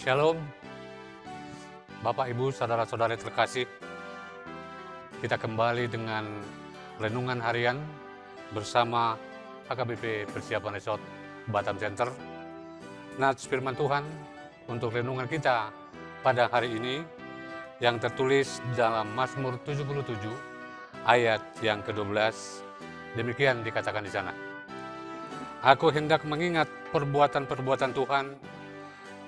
Shalom, Bapak, Ibu, Saudara-saudara terkasih. Kita kembali dengan renungan harian bersama HKBP Persiapan Resort Batam Center. Nats firman Tuhan untuk renungan kita pada hari ini yang tertulis dalam Mazmur 77 ayat yang ke-12. Demikian dikatakan di sana. Aku hendak mengingat perbuatan-perbuatan Tuhan.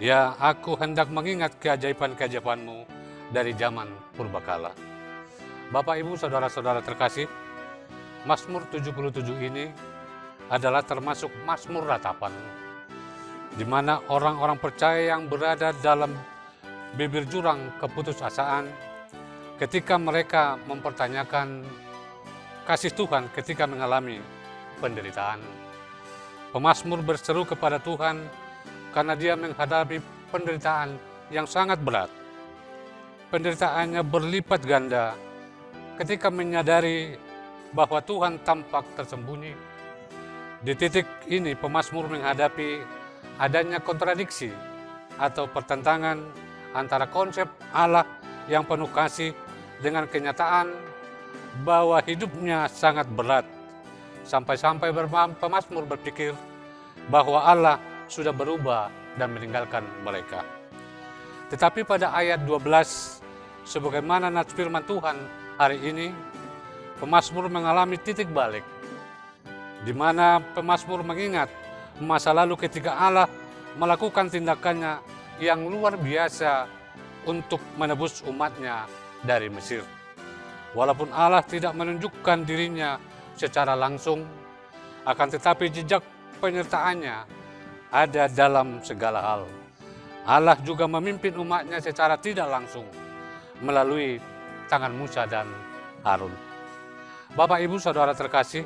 Ya, aku hendak mengingat keajaiban-keajaiban-Mu dari zaman purbakala. Bapak, Ibu, Saudara-saudara terkasih, Mazmur 77 ini adalah termasuk Mazmur ratapan, di mana orang-orang percaya yang berada dalam bibir jurang keputusasaan ketika mereka mempertanyakan kasih Tuhan ketika mengalami penderitaan. Pemazmur berseru kepada Tuhan karena dia menghadapi penderitaan yang sangat berat. Penderitaannya berlipat ganda ketika menyadari bahwa Tuhan tampak tersembunyi. Di titik ini pemazmur menghadapi adanya kontradiksi atau pertentangan antara konsep Allah yang penuh kasih dengan kenyataan bahwa hidupnya sangat berat. Sampai-sampai pemazmur berpikir bahwa Allah sudah berubah dan meninggalkan mereka. Tetapi pada ayat 12, sebagaimana nats firman Tuhan hari ini, pemazmur mengalami titik balik, di mana pemazmur mengingat masa lalu ketika Allah melakukan tindakannya yang luar biasa untuk menebus umatnya dari Mesir. Walaupun Allah tidak menunjukkan dirinya secara langsung, akan tetapi jejak penyertaannya ada dalam segala hal. Allah juga memimpin umatnya secara tidak langsung melalui tangan Musa dan Harun. Bapak, Ibu, Saudara terkasih,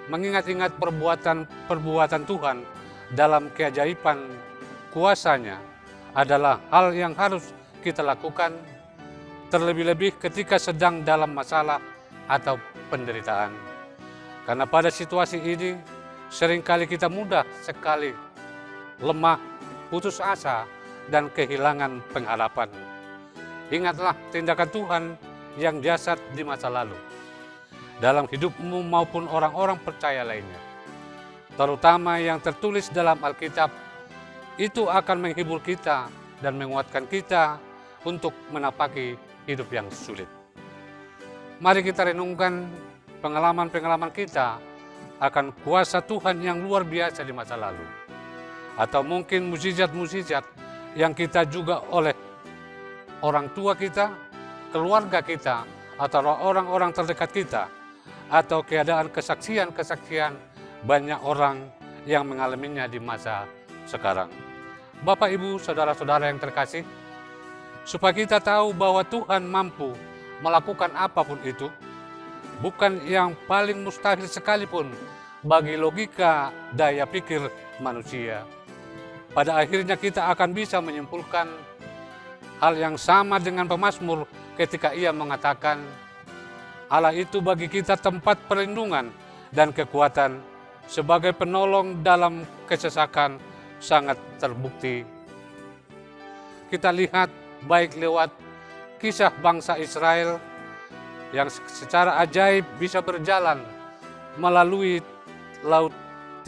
mengingat-ingat perbuatan Tuhan dalam keajaiban kuasanya adalah hal yang harus kita lakukan, terlebih-lebih ketika sedang dalam masalah atau penderitaan. Karena pada situasi ini seringkali kita mudah sekali lemah, putus asa, dan kehilangan pengharapan. Ingatlah tindakan Tuhan yang jasad di masa lalu dalam hidupmu maupun orang-orang percaya lainnya, terutama yang tertulis dalam Alkitab. Itu akan menghibur kita dan menguatkan kita untuk menapaki hidup yang sulit. Mari kita renungkan pengalaman-pengalaman kita akan kuasa Tuhan yang luar biasa di masa lalu, atau mungkin mukjizat-mukjizat yang kita juga oleh orang tua kita, keluarga kita, atau orang-orang terdekat kita, atau keadaan kesaksian-kesaksian banyak orang yang mengalaminya di masa sekarang. Bapak, Ibu, Saudara-saudara yang terkasih, supaya kita tahu bahwa Tuhan mampu melakukan apapun itu, bukan yang paling mustahil sekalipun bagi logika daya pikir manusia. Pada akhirnya kita akan bisa menyimpulkan hal yang sama dengan pemazmur ketika ia mengatakan, Allah itu bagi kita tempat perlindungan dan kekuatan, sebagai penolong dalam kesesakan sangat terbukti. Kita lihat baik lewat kisah bangsa Israel yang secara ajaib bisa berjalan melalui Laut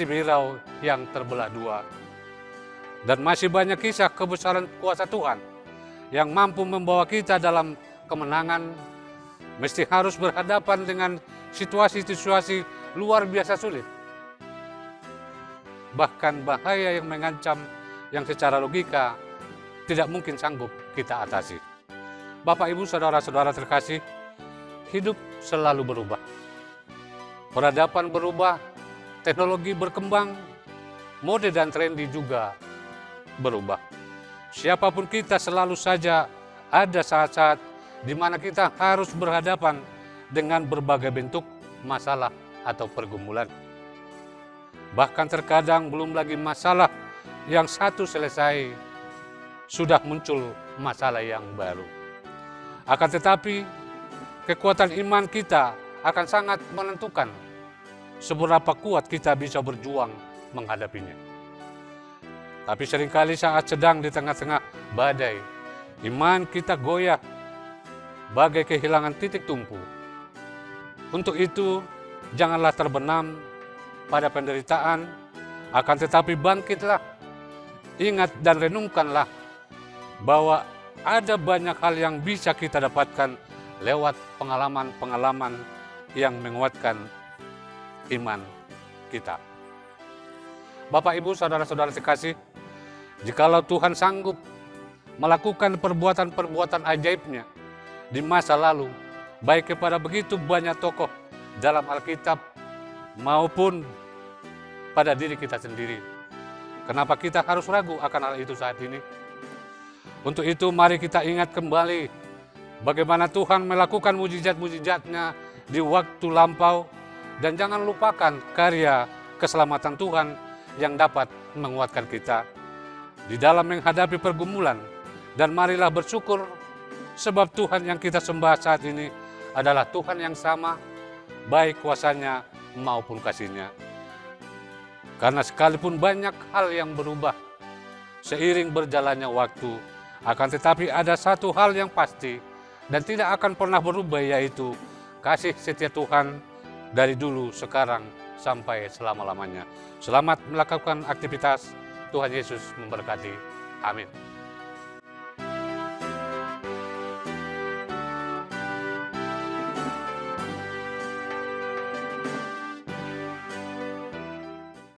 Tiberau yang terbelah dua. Dan masih banyak kisah kebesaran kuasa Tuhan yang mampu membawa kita dalam kemenangan, meski harus berhadapan dengan situasi-situasi luar biasa sulit. Bahkan bahaya yang mengancam yang secara logika tidak mungkin sanggup kita atasi. Bapak, Ibu, Saudara-saudara terkasih, hidup selalu berubah. Peradaban berubah, teknologi berkembang, mode dan trendy juga berubah. Siapapun kita selalu saja ada saat-saat di mana kita harus berhadapan dengan berbagai bentuk masalah atau pergumulan. Bahkan terkadang belum lagi masalah yang satu selesai, sudah muncul masalah yang baru. Akan tetapi, kekuatan iman kita akan sangat menentukan seberapa kuat kita bisa berjuang menghadapinya. Tapi seringkali saat sedang di tengah-tengah badai, iman kita goyah bagai kehilangan titik tumpu. Untuk itu, janganlah terbenam pada penderitaan, akan tetapi bangkitlah, ingat dan renungkanlah bahwa ada banyak hal yang bisa kita dapatkan lewat pengalaman-pengalaman yang menguatkan iman kita. Bapak, Ibu, saudara-saudara terkasih, jikalau Tuhan sanggup melakukan perbuatan-perbuatan ajaibnya di masa lalu, baik kepada begitu banyak tokoh dalam Alkitab maupun pada diri kita sendiri, kenapa kita harus ragu akan hal itu saat ini? Untuk itu mari kita ingat kembali bagaimana Tuhan melakukan mujizat-mujizatnya di waktu lampau, dan jangan lupakan karya keselamatan Tuhan yang dapat menguatkan kita di dalam menghadapi pergumulan. Dan marilah bersyukur sebab Tuhan yang kita sembah saat ini adalah Tuhan yang sama, baik kuasanya maupun kasihnya. Karena sekalipun banyak hal yang berubah seiring berjalannya waktu, akan tetapi ada satu hal yang pasti dan tidak akan pernah berubah, yaitu kasih setia Tuhan dari dulu, sekarang, sampai selama-lamanya. Selamat melakukan aktivitas. Tuhan Yesus memberkati. Amin.